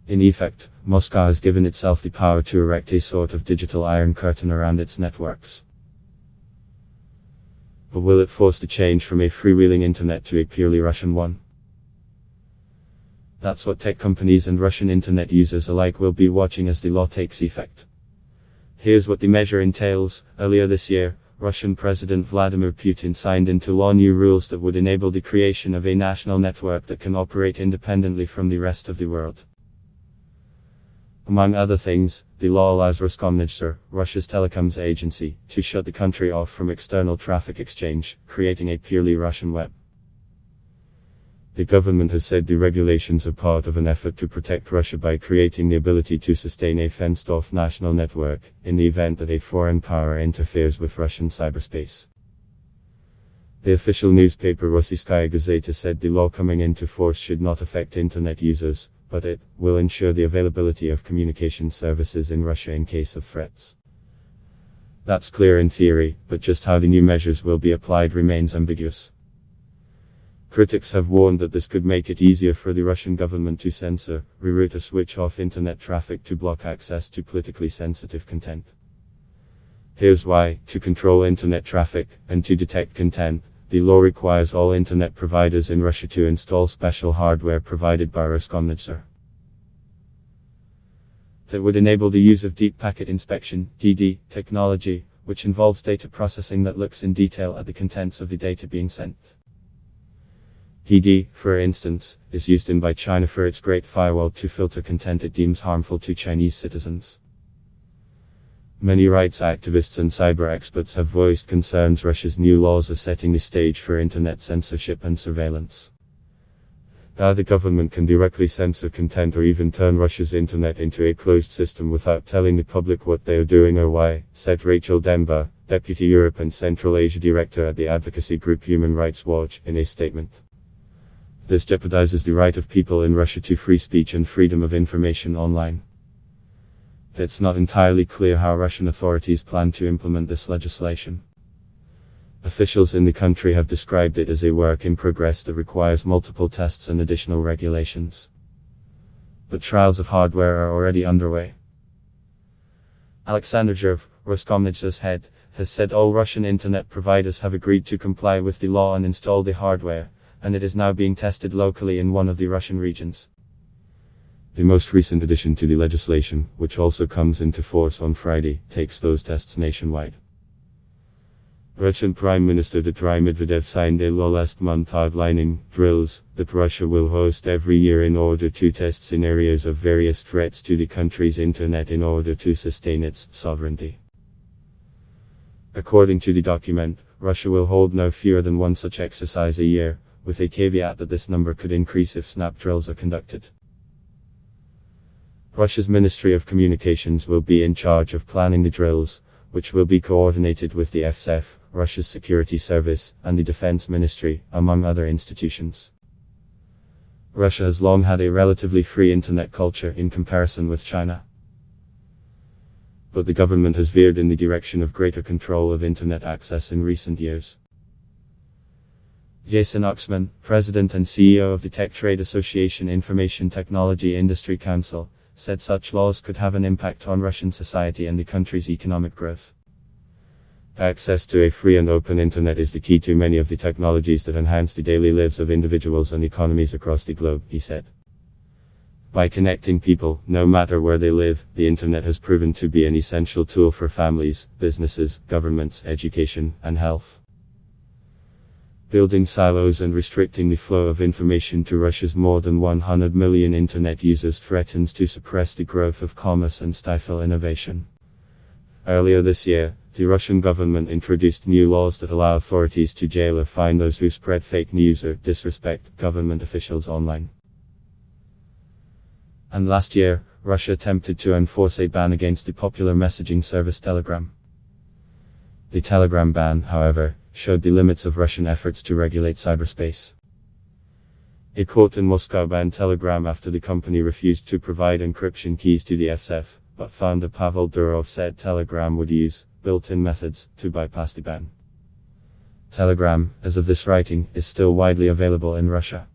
In effect, Moscow has given itself the power to erect a sort of digital iron curtain around its networks. But will it force the change from a freewheeling internet to a purely Russian one? That's what tech companies and Russian internet users alike will be watching as the law takes effect. Here's what the measure entails. Earlier this year, Russian President Vladimir Putin signed into law new rules that would enable the creation of a national network that can operate independently from the rest of the world. Among other things, the law allows Roskomnadzor, Russia's telecoms agency, to shut the country off from external traffic exchange, creating a purely Russian web. The government has said the regulations are part of an effort to protect Russia by creating the ability to sustain a fenced-off national network, in the event that a foreign power interferes with Russian cyberspace. The official newspaper Rossiyskaya Gazeta said the law coming into force should not affect internet users, but it will ensure the availability of communication services in Russia in case of threats. That's clear in theory, but just how the new measures will be applied remains ambiguous. Critics have warned that this could make it easier for the Russian government to censor, reroute or switch off internet traffic to block access to politically sensitive content. Here's why: to control internet traffic, and to detect content, the law requires all internet providers in Russia to install special hardware provided by Roskomnadzor. That would enable the use of deep packet inspection (DD) technology, which involves data processing that looks in detail at the contents of the data being sent. DD, for instance, is used by China for its Great Firewall to filter content it deems harmful to Chinese citizens. Many rights activists and cyber experts have voiced concerns Russia's new laws are setting the stage for internet censorship and surveillance. Now the government can directly censor content or even turn Russia's internet into a closed system without telling the public what they are doing or why, said Rachel Demba, Deputy Europe and Central Asia Director at the advocacy group Human Rights Watch, in a statement. This jeopardizes the right of people in Russia to free speech and freedom of information online. It's not entirely clear how Russian authorities plan to implement this legislation. Officials in the country have described it as a work in progress that requires multiple tests and additional regulations. But trials of hardware are already underway. Alexander Zhurv, Roskomnadzor's head, has said all Russian internet providers have agreed to comply with the law and install the hardware, and it is now being tested locally in one of the Russian regions. The most recent addition to the legislation, which also comes into force on Friday, takes those tests nationwide. Russian Prime Minister Dmitry Medvedev signed a law last month outlining drills that Russia will host every year in order to test scenarios of various threats to the country's internet in order to sustain its sovereignty. According to the document, Russia will hold no fewer than one such exercise a year, with a caveat that this number could increase if snap drills are conducted. Russia's Ministry of Communications will be in charge of planning the drills, which will be coordinated with the FSF, Russia's security service, and the Defense Ministry, among other institutions. Russia has long had a relatively free internet culture in comparison with China. But the government has veered in the direction of greater control of internet access in recent years. Jason Oxman, President and CEO of the Tech Trade Association Information Technology Industry Council, said such laws could have an impact on Russian society and the country's economic growth. Access to a free and open internet is the key to many of the technologies that enhance the daily lives of individuals and economies across the globe, he said. By connecting people, no matter where they live, the internet has proven to be an essential tool for families, businesses, governments, education, and health. Building silos and restricting the flow of information to Russia's more than 100 million internet users threatens to suppress the growth of commerce and stifle innovation. Earlier this year, the Russian government introduced new laws that allow authorities to jail or fine those who spread fake news or disrespect government officials online. And last year, Russia attempted to enforce a ban against the popular messaging service Telegram. The Telegram ban, however, showed the limits of Russian efforts to regulate cyberspace. A court in Moscow banned Telegram after the company refused to provide encryption keys to the FSF, but founder Pavel Durov said Telegram would use built-in methods to bypass the ban. Telegram, as of this writing, is still widely available in Russia.